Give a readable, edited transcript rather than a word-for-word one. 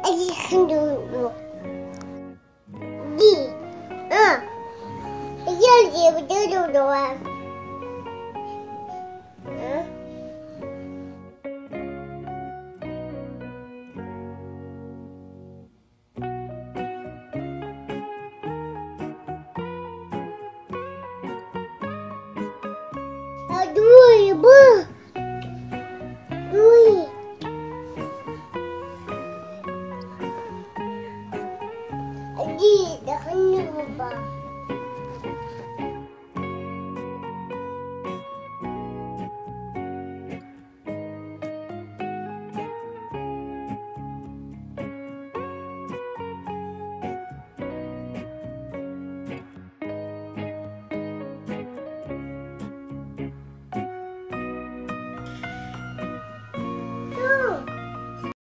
أجي خندوق دي يجي بدو دوام دوي بو دوي أجي دخلني بابا